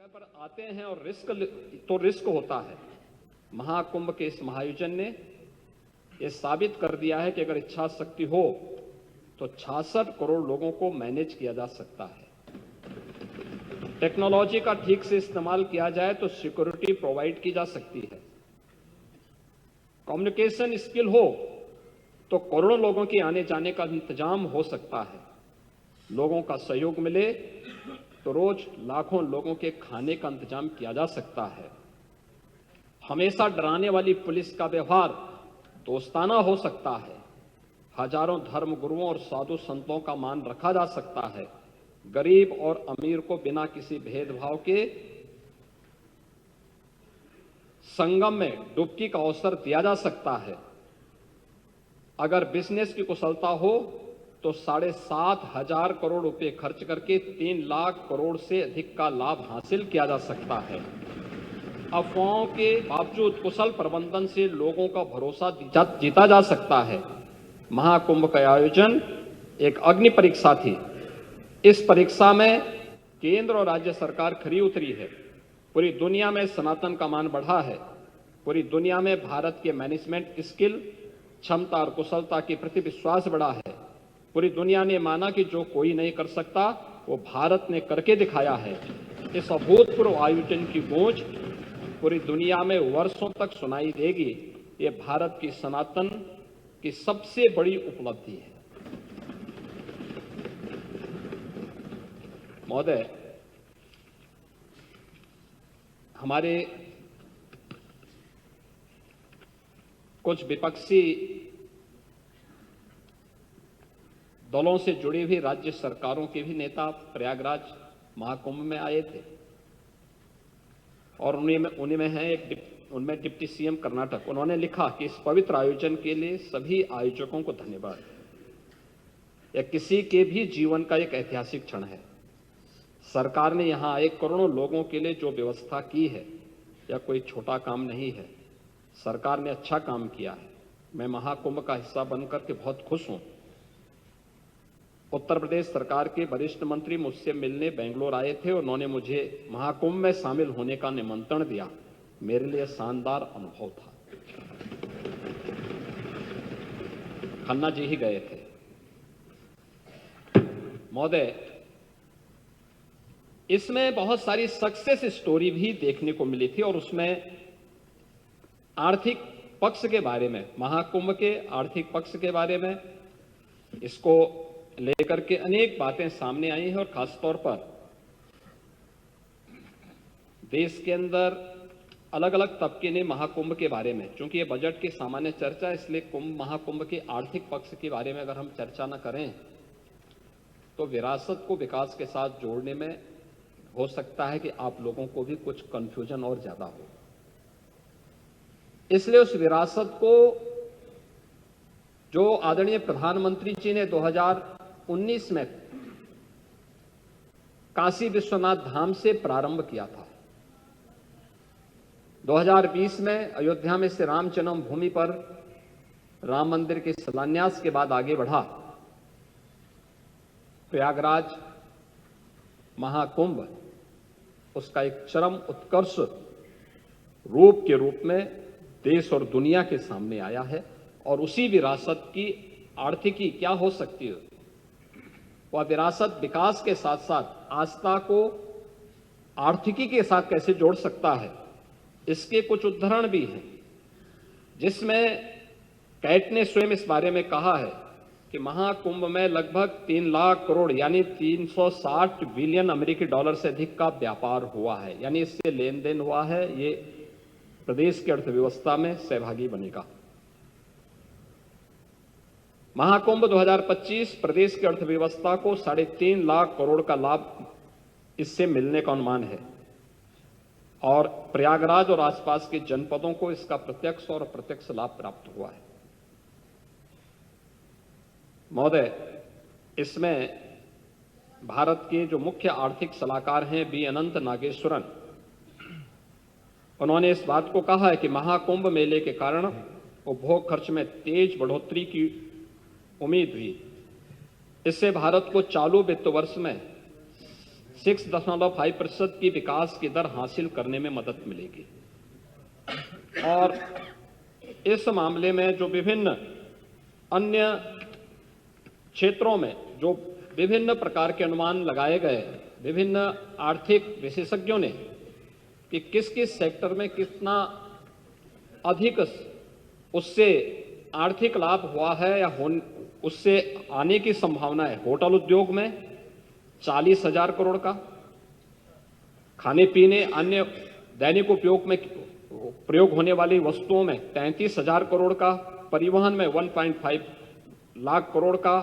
समय पर आते हैं और रिस्क होता है। महाकुंभ के इस महाआयोजन ने यह साबित कर दिया है कि अगर इच्छा शक्ति हो तो 66 करोड़ लोगों को मैनेज किया जा सकता है। टेक्नोलॉजी का ठीक से इस्तेमाल किया जाए तो सिक्योरिटी प्रोवाइड की जा सकती है। कम्युनिकेशन स्किल हो तो करोड़ों लोगों के आने जाने का इंतजाम हो सकता है। लोगों का सहयोग मिले तो रोज लाखों लोगों के खाने का इंतजाम किया जा सकता है। हमेशा डराने वाली पुलिस का व्यवहार दोस्ताना हो सकता है। हजारों धर्म गुरुओं और साधु संतों का मान रखा जा सकता है। गरीब और अमीर को बिना किसी भेदभाव के संगम में डुबकी का अवसर दिया जा सकता है। अगर बिजनेस की कुशलता हो तो 7,500 करोड़ रुपए खर्च करके 3 लाख करोड़ से अधिक का लाभ हासिल किया जा सकता है। अफवाहों के बावजूद कुशल प्रबंधन से लोगों का भरोसा जीता जा सकता है। महाकुंभ का आयोजन एक अग्नि परीक्षा थी। इस परीक्षा में केंद्र और राज्य सरकार खरी उतरी है। पूरी दुनिया में सनातन का मान बढ़ा है। पूरी दुनिया में भारत के मैनेजमेंट स्किल, क्षमता और कुशलता के प्रति विश्वास बढ़ा है। पूरी दुनिया ने माना कि जो कोई नहीं कर सकता वो भारत ने करके दिखाया है। इस अभूतपूर्व आयोजन की गूंज पूरी दुनिया में वर्षों तक सुनाई देगी। ये भारत की सनातन की सबसे बड़ी उपलब्धि है। महोदय, हमारे कुछ विपक्षी दलों से जुड़ी हुई राज्य सरकारों के भी नेता प्रयागराज महाकुंभ में आए थे और उनमें हैं उनमें डिप्टी सीएम कर्नाटक। उन्होंने लिखा कि इस पवित्र आयोजन के लिए सभी आयोजकों को धन्यवाद। यह किसी के भी जीवन का एक ऐतिहासिक क्षण है। सरकार ने यहां आए करोड़ों लोगों के लिए जो व्यवस्था की है यह कोई छोटा काम नहीं है। सरकार ने अच्छा काम किया है। मैं महाकुंभ का हिस्सा बनकर के बहुत खुश हूं। उत्तर प्रदेश सरकार के वरिष्ठ मंत्री मुझसे मिलने बेंगलोर आए थे। उन्होंने मुझे महाकुंभ में शामिल होने का निमंत्रण दिया। मेरे लिए शानदार अनुभव था। खन्ना जी ही गए थे। महोदय, इसमें बहुत सारी सक्सेस स्टोरी भी देखने को मिली थी और उसमें आर्थिक पक्ष के बारे में, महाकुंभ के आर्थिक पक्ष के बारे में इसको लेकर के अनेक बातें सामने आई हैं और खासतौर पर देश के अंदर अलग अलग तबके ने महाकुंभ के बारे में, चूंकि ये बजट की सामान्य चर्चा है इसलिए महाकुंभ के आर्थिक पक्ष के बारे में अगर हम चर्चा न करें तो विरासत को विकास के साथ जोड़ने में हो सकता है कि आप लोगों को भी कुछ कंफ्यूजन और ज्यादा हो। इसलिए उस विरासत को जो आदरणीय प्रधानमंत्री जी ने 2019 में काशी विश्वनाथ धाम से प्रारंभ किया था, 2020 में अयोध्या में से राम जन्मभूमि पर राम मंदिर के शिलान्यास के बाद आगे बढ़ा, प्रयागराज महाकुंभ उसका एक चरम उत्कर्ष रूप के रूप में देश और दुनिया के सामने आया है। और उसी विरासत की आर्थिकी क्या हो सकती है, वह विरासत विकास के साथ साथ आस्था को आर्थिकी के साथ कैसे जोड़ सकता है, इसके कुछ उदाहरण भी हैं, जिसमें कैट ने स्वयं इस बारे में कहा है कि महाकुंभ में लगभग 3 लाख करोड़ यानी 360 बिलियन अमेरिकी डॉलर से अधिक का व्यापार हुआ है, यानी इससे लेन देन हुआ है। ये प्रदेश की अर्थव्यवस्था में सहभागी बनेगा। महाकुंभ 2025 प्रदेश की अर्थव्यवस्था को 3.5 लाख करोड़ का लाभ इससे मिलने का अनुमान है और प्रयागराज और आसपास के जनपदों को इसका प्रत्यक्ष और अप्रत्यक्ष लाभ प्राप्त हुआ है। महोदय, इसमें भारत के जो मुख्य आर्थिक सलाहकार हैं बी अनंत नागेश्वरन, उन्होंने इस बात को कहा है कि महाकुंभ मेले के कारण उपभोग खर्च में तेज बढ़ोतरी की उम्मीद हुई। इससे भारत को चालू वित्त वर्ष में 6.5% की विकास की दर हासिल करने में मदद मिलेगी। और इस मामले में जो विभिन्न अन्य क्षेत्रों में जो विभिन्न प्रकार के अनुमान लगाए गए, विभिन्न आर्थिक विशेषज्ञों ने कि किस किस सेक्टर में कितना अधिक उससे आर्थिक लाभ हुआ है या उससे आने की संभावना है। होटल उद्योग में 40,000 करोड़ का, खाने पीने अन्य दैनिक उपयोग में प्रयोग होने वाली वस्तुओं में 33,000 करोड़ का, परिवहन में 1.5 लाख करोड़ का,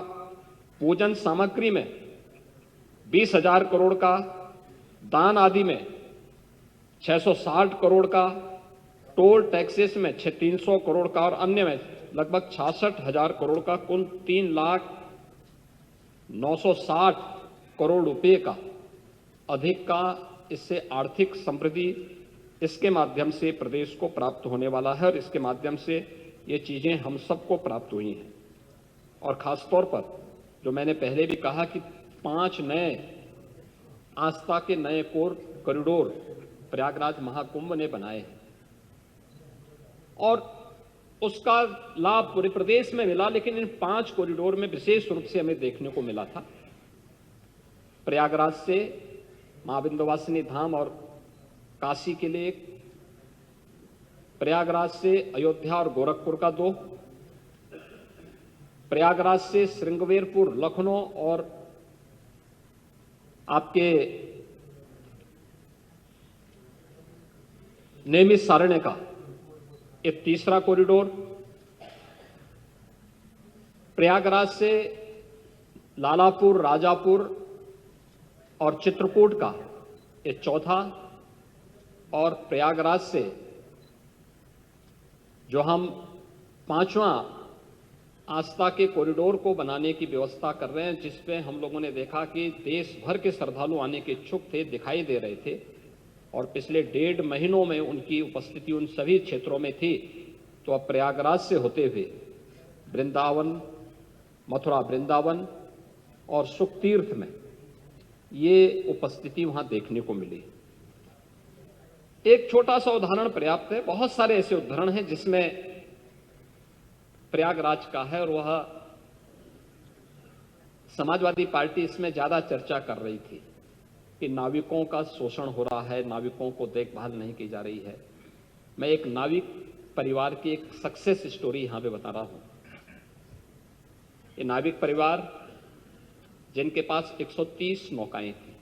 पूजन सामग्री में 20,000 करोड़ का, दान आदि में 660 करोड़ का, टोल टैक्सेस में 300 करोड़ का और अन्य में लगभग 66,000 करोड़ का, कुल 3,960 करोड़ रुपए का अधिक का इससे आर्थिक समृद्धि इसके माध्यम से प्रदेश को प्राप्त होने वाला है। और इसके माध्यम से ये चीजें हम सबको प्राप्त हुई हैं। और खासतौर पर जो मैंने पहले भी कहा कि 5 नए आस्था के नए कॉरिडोर प्रयागराज महाकुंभ ने बनाए हैं और उसका लाभ पूरे प्रदेश में मिला, लेकिन इन 5 कॉरिडोर में विशेष रूप से हमें देखने को मिला था प्रयागराज से मां विंध्यवासिनी धाम और काशी के लिए, प्रयागराज से अयोध्या और गोरखपुर का 2, प्रयागराज से श्रृंगवेरपुर, लखनऊ और आपके नेमिष सारण्य का एक तीसरा कॉरिडोर, प्रयागराज से लालापुर, राजापुर और चित्रकूट का एक चौथा, और प्रयागराज से जो हम 5वां आस्था के कॉरिडोर को बनाने की व्यवस्था कर रहे हैं, जिसमें हम लोगों ने देखा कि देश भर के श्रद्धालु आने के इच्छुक थे, दिखाई दे रहे थे और पिछले 1.5 महीनों में उनकी उपस्थिति उन सभी क्षेत्रों में थी। तो अब प्रयागराज से होते हुए वृंदावन, मथुरा वृंदावन और सुखतीर्थ में ये उपस्थिति वहां देखने को मिली। एक छोटा सा उदाहरण पर्याप्त है, बहुत सारे ऐसे उदाहरण हैं जिसमें प्रयागराज का है और वह समाजवादी पार्टी इसमें ज्यादा चर्चा कर रही थी कि नाविकों का शोषण हो रहा है, नाविकों को देखभाल नहीं की जा रही है। मैं एक नाविक परिवार की एक सक्सेस स्टोरी यहां पे बता रहा हूं। ये नाविक परिवार जिनके पास 130 नौकाएं थी,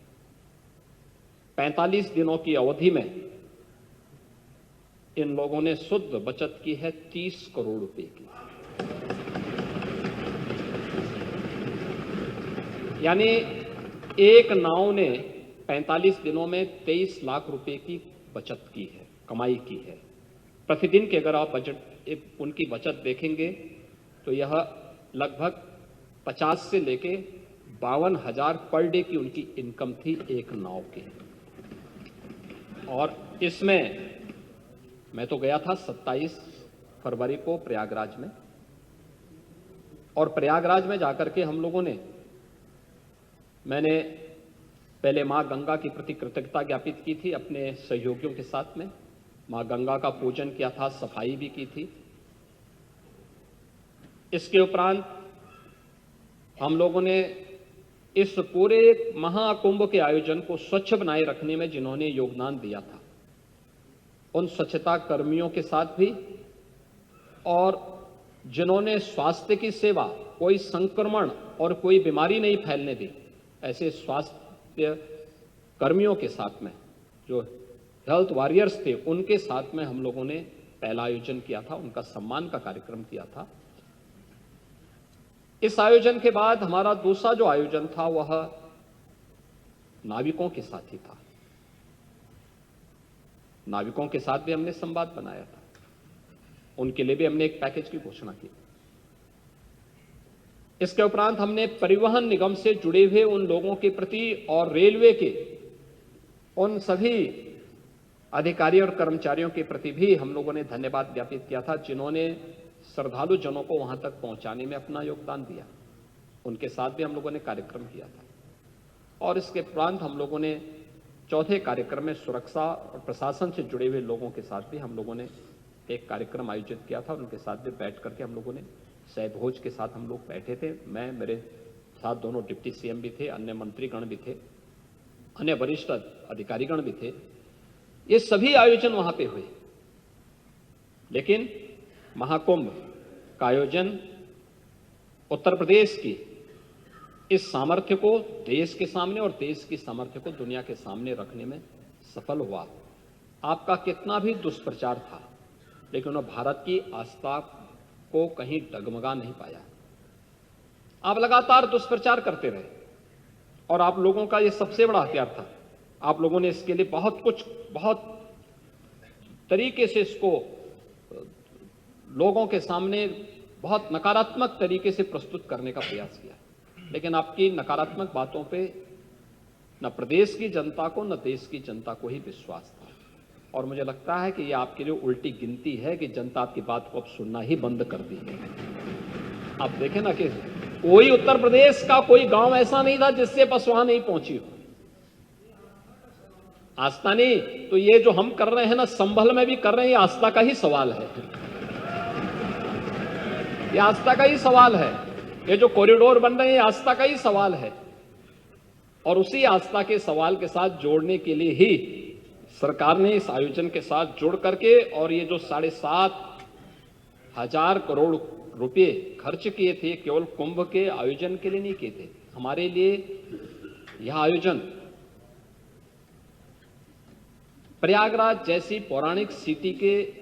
45 दिनों की अवधि में इन लोगों ने शुद्ध बचत की है 30 करोड़ रुपए की। यानी एक नाव ने 45 दिनों में 23 लाख रुपए की बचत की है, कमाई की है। प्रतिदिन के अगर आप उनकी बचत देखेंगे तो यह लगभग 50 से लेके 52,000 पर डे की उनकी इनकम थी एक नाव की। और इसमें मैं तो गया था 27 फरवरी को प्रयागराज में, और प्रयागराज में जाकर के हम लोगों ने, मैंने पहले मां गंगा के प्रति कृतज्ञता ज्ञापित की थी अपने सहयोगियों के साथ में, मां गंगा का पूजन किया था, सफाई भी की थी। इसके उपरांत हम लोगों ने इस पूरे महाकुंभ के आयोजन को स्वच्छ बनाए रखने में जिन्होंने योगदान दिया था, उन स्वच्छता कर्मियों के साथ भी, और जिन्होंने स्वास्थ्य की सेवा, कोई संक्रमण और कोई बीमारी नहीं फैलने दी, ऐसे स्वास्थ्य कर्मियों के साथ में, जो हेल्थ वॉरियर्स थे, उनके साथ में हम लोगों ने पहला आयोजन किया था, उनका सम्मान का कार्यक्रम किया था। इस आयोजन के बाद हमारा दूसरा जो आयोजन था वह नाविकों के साथ ही था। नाविकों के साथ भी हमने संवाद बनाया था, उनके लिए भी हमने एक पैकेज की घोषणा की। इसके उपरांत हमने परिवहन निगम से जुड़े हुए उन लोगों के प्रति और रेलवे के उन सभी अधिकारियों और कर्मचारियों के प्रति भी हम लोगों ने धन्यवाद ज्ञापित किया था, जिन्होंने श्रद्धालु जनों को वहां तक पहुंचाने में अपना योगदान दिया। उनके साथ भी हम लोगों ने कार्यक्रम किया था। और इसके उपरांत हम लोगों ने चौथे कार्यक्रम में सुरक्षा और प्रशासन से जुड़े हुए लोगों के साथ भी हम लोगों ने एक कार्यक्रम आयोजित किया था। उनके साथ भी बैठ करके हम लोगों ने सहभोज के साथ हम लोग बैठे थे। मैं, मेरे साथ दोनों डिप्टी सीएम भी थे, अन्य मंत्रीगण भी थे, अन्य वरिष्ठ अधिकारीगण भी थे। ये सभी आयोजन वहां पे हुए, लेकिन महाकुंभ का आयोजन उत्तर प्रदेश की इस सामर्थ्य को देश के सामने और देश की सामर्थ्य को दुनिया के सामने रखने में सफल हुआ। आपका कितना भी दुष्प्रचार था, लेकिन वह भारत की आस्था को कहीं डगमगा नहीं पाया। आप लगातार दुष्प्रचार करते रहे और आप लोगों का यह सबसे बड़ा हथियार था। आप लोगों ने इसके लिए बहुत तरीके से इसको लोगों के सामने बहुत नकारात्मक तरीके से प्रस्तुत करने का प्रयास किया, लेकिन आपकी नकारात्मक बातों पे न प्रदेश की जनता को न देश की जनता को ही विश्वास था। और मुझे लगता है कि यह आपके लिए उल्टी गिनती है कि जनता आपकी बात को अब सुनना ही बंद कर दी है। आप देखें ना कि कोई उत्तर प्रदेश का कोई गांव ऐसा नहीं था जिससे बस वहां नहीं पहुंची हो आस्था। नहीं तो ये जो हम कर रहे हैं ना, संभल में भी कर रहे हैं, ये आस्था का ही सवाल है। ये आस्था का ही सवाल है। ये जो कॉरिडोर बन रहे हैं, ये आस्था का ही सवाल है। और उसी आस्था के सवाल के साथ जोड़ने के लिए ही सरकार ने इस आयोजन के साथ जुड़ करके, और ये जो 7,500 करोड़ रुपए खर्च किए थे, केवल कुंभ के आयोजन के लिए नहीं किए थे। हमारे लिए यह आयोजन प्रयागराज जैसी पौराणिक सिटी के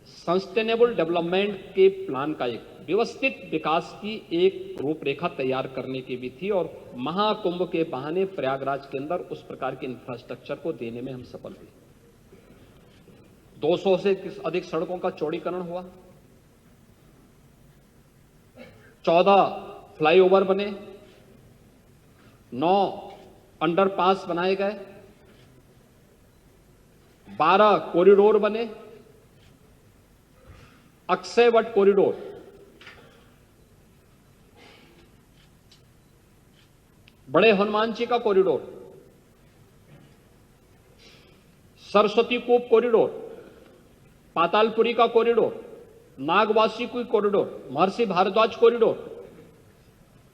सस्टेनेबल डेवलपमेंट के प्लान का, एक व्यवस्थित विकास की एक रूपरेखा तैयार करने की भी थी। और महाकुंभ के बहाने प्रयागराज के अंदर उस प्रकार के इंफ्रास्ट्रक्चर को देने में हम सफल हुए। 200 से अधिक सड़कों का चौड़ीकरण हुआ, 14 फ्लाईओवर बने, 9 अंडरपास बनाए गए, 12 कॉरिडोर बने, अक्षयवट कॉरिडोर, बड़े हनुमान जी का कॉरिडोर, सरस्वती कूप कॉरिडोर, पातालपुरी का कॉरिडोर, नागवासी की कॉरिडोर, महर्षि भारद्वाज कॉरिडोर,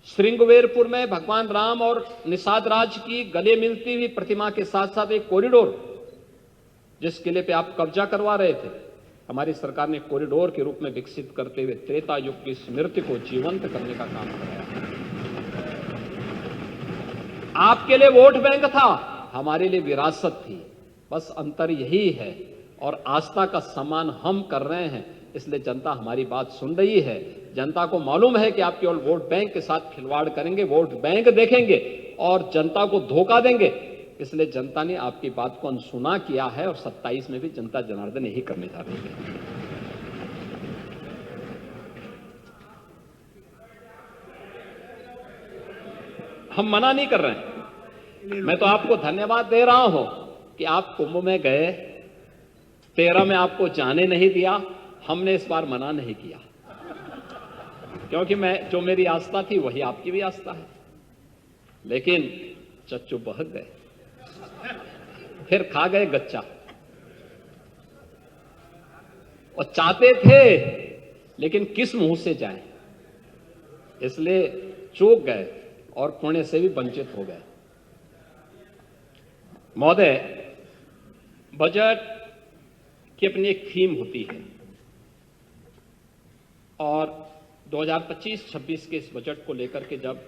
श्रृंगवेरपुर में भगवान राम और निषाद राज की गले मिलती हुई प्रतिमा के साथ साथ एक कॉरिडोर, जिस किले पे आप कब्जा करवा रहे थे, हमारी सरकार ने कॉरिडोर के रूप में विकसित करते हुए त्रेता युग की स्मृति को जीवंत करने का काम कराया। आपके लिए वोट बैंक था, हमारे लिए विरासत थी। बस अंतर यही है, और आस्था का सम्मान हम कर रहे हैं, इसलिए जनता हमारी बात सुन रही है। जनता को मालूम है कि आप केवल वोट बैंक के साथ खिलवाड़ करेंगे, वोट बैंक देखेंगे और जनता को धोखा देंगे, इसलिए जनता ने आपकी बात को अनसुना किया है। और 27 में भी जनता जनार्दन यही करने जा रही है। हम मना नहीं कर रहे हैं। मैं तो आपको धन्यवाद दे रहा हूं कि आप कुंभ में गए, 13 में आपको जाने नहीं दिया। हमने इस बार मना नहीं किया, क्योंकि जो मेरी आस्था थी वही आपकी भी आस्था है। लेकिन चच्चू बहक गए, फिर खा गए गच्चा, और चाहते थे लेकिन किस मुंह से जाएं, इसलिए चूक गए और पुण्य से भी वंचित हो गए। महोदय, बजट की अपनी एक थीम होती है, और 2025-26 के इस बजट को लेकर के जब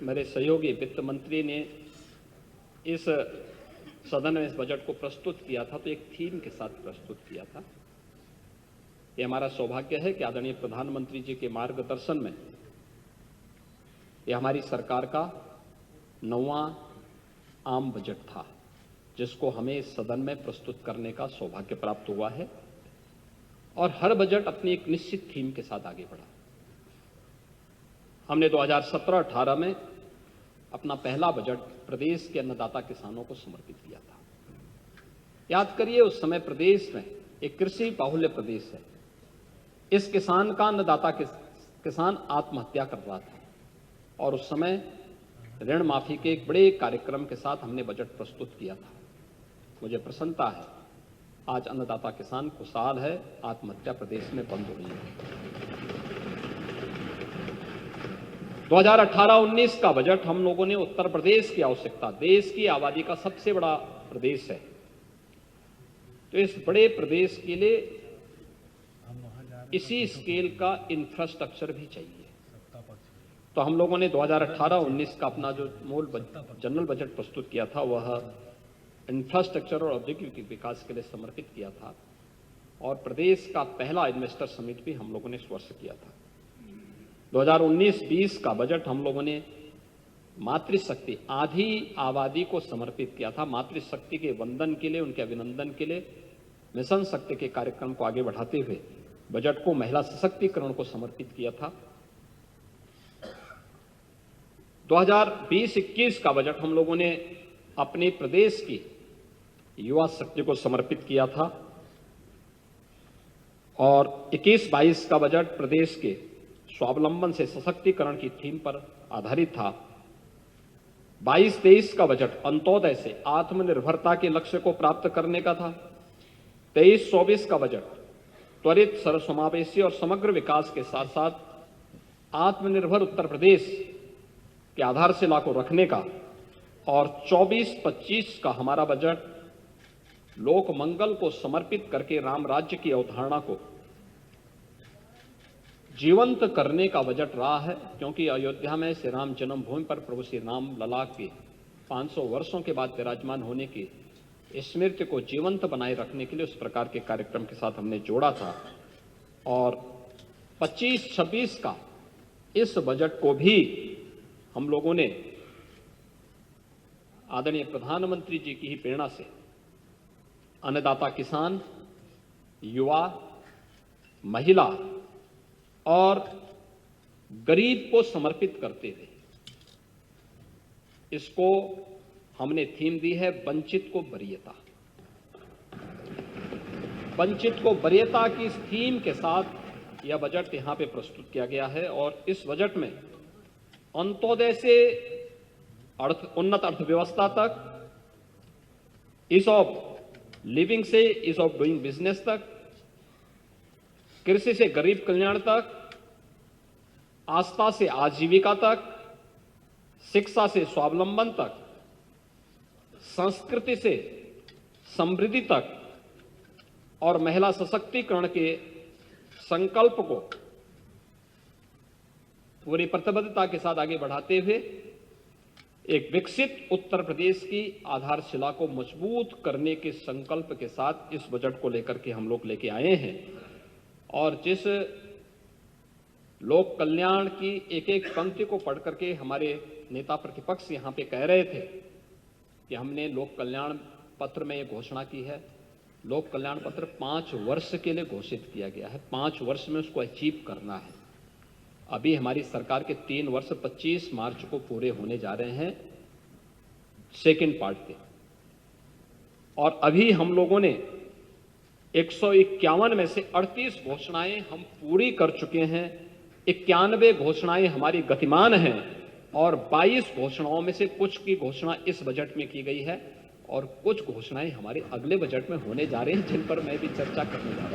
मेरे सहयोगी वित्त मंत्री ने इस सदन में इस बजट को प्रस्तुत किया था, तो एक थीम के साथ प्रस्तुत किया था। ये हमारा सौभाग्य है कि आदरणीय प्रधानमंत्री जी के मार्गदर्शन में ये हमारी सरकार का 9वां आम बजट था, जिसको हमें इस सदन में प्रस्तुत करने का सौभाग्य प्राप्त हुआ है। और हर बजट अपनी एक निश्चित थीम के साथ आगे बढ़ा। हमने 2017-18 में अपना पहला बजट प्रदेश के अन्नदाता किसानों को समर्पित किया था। याद करिए, उस समय प्रदेश में एक कृषि बाहुल्य प्रदेश है। इस किसान का अन्नदाता किसान आत्महत्या कर रहा था, और उस समय ऋण माफी के एक बड़े कार्यक्रम के साथ हमने बजट प्रस्तुत किया था। मुझे प्रसन्नता है, आज अन्नदाता किसान खुशहाल है, आत्महत्या प्रदेश में बंद हुई है। 2018-19 का बजट हम लोगों ने उत्तर प्रदेश की आवश्यकता, देश की आबादी का सबसे बड़ा प्रदेश है, तो इस बड़े प्रदेश के लिए इसी स्केल का इंफ्रास्ट्रक्चर भी चाहिए। तो हम लोगों ने 2018-19 का अपना जो मूल जनरल बजट प्रस्तुत किया था वह इंफ्रास्ट्रक्चर और औद्योगिक विकास के लिए समर्पित किया था, और प्रदेश का पहला इन्वेस्टर समिट भी हम लोगों ने इस वर्ष किया था। 2019-20 का बजट हम लोगों ने मातृशक्ति, आधी आबादी को समर्पित किया था। मातृशक्ति के वंदन के लिए, उनके अभिनंदन के लिए मिशन शक्ति के कार्यक्रम को आगे बढ़ाते हुए बजट को महिला सशक्तिकरण को समर्पित किया था। 2020-21 का बजट हम लोगों ने अपने प्रदेश की युवा शक्ति को समर्पित किया था, और 21-22 का बजट प्रदेश के स्वावलंबन से सशक्तिकरण की थीम पर आधारित था। 22-23 का बजट अंत्योदय से आत्मनिर्भरता के लक्ष्य को प्राप्त करने का था। 23-24 का बजट त्वरित, सर्वसमावेशी और समग्र विकास के साथ साथ आत्मनिर्भर उत्तर प्रदेश के आधारशिला को रखने का, और 24-25 का हमारा बजट लोक मंगल को समर्पित करके राम राज्य की अवधारणा को जीवंत करने का बजट रहा है, क्योंकि अयोध्या में श्री राम जन्मभूमि पर प्रभु श्री राम लला के 500 वर्षों के बाद विराजमान होने की स्मृति को जीवंत बनाए रखने के लिए उस प्रकार के कार्यक्रम के साथ हमने जोड़ा था। और 25-26 का इस बजट को भी हम लोगों ने आदरणीय प्रधानमंत्री जी की ही प्रेरणा से अन्नदाता किसान, युवा, महिला और गरीब को समर्पित करते हुए इसको हमने थीम दी है वंचित को वरीयता। वंचित को वरीयता की इस थीम के साथ यह बजट यहां पे प्रस्तुत किया गया है, और इस बजट में अंत्योदय से उन्नत अर्थव्यवस्था तक, ईज ऑफ लिविंग से ईज ऑफ डूइंग बिजनेस तक, कृषि से गरीब कल्याण तक, आस्था से आजीविका तक, शिक्षा से स्वावलंबन तक, संस्कृति से समृद्धि तक, और महिला सशक्तिकरण के संकल्प को पूरी प्रतिबद्धता के साथ आगे बढ़ाते हुए एक विकसित उत्तर प्रदेश की आधारशिला को मजबूत करने के संकल्प के साथ इस बजट को लेकर के हम लोग लेके आए हैं। और जिस लोक कल्याण की एक एक पंक्ति को पढ़ करके हमारे नेता प्रतिपक्ष यहां पे कह रहे थे कि हमने लोक कल्याण पत्र में ये घोषणा की है, लोक कल्याण पत्र 5 वर्ष के लिए घोषित किया गया है, 5 वर्ष में उसको अचीव करना है। अभी हमारी सरकार के 3 वर्ष 25 मार्च को पूरे होने जा रहे हैं सेकेंड पार्ट के, और अभी हम लोगों ने 151 में से 38 घोषणाएं हम पूरी कर चुके हैं, 91 घोषणाएं हमारी गतिमान हैं, और 22 घोषणाओं में से कुछ की घोषणा इस बजट में की गई है, और कुछ घोषणाएं हमारे अगले बजट में होने जा रही हैं, जिन पर मैं भी चर्चा करने जा रहा हूं।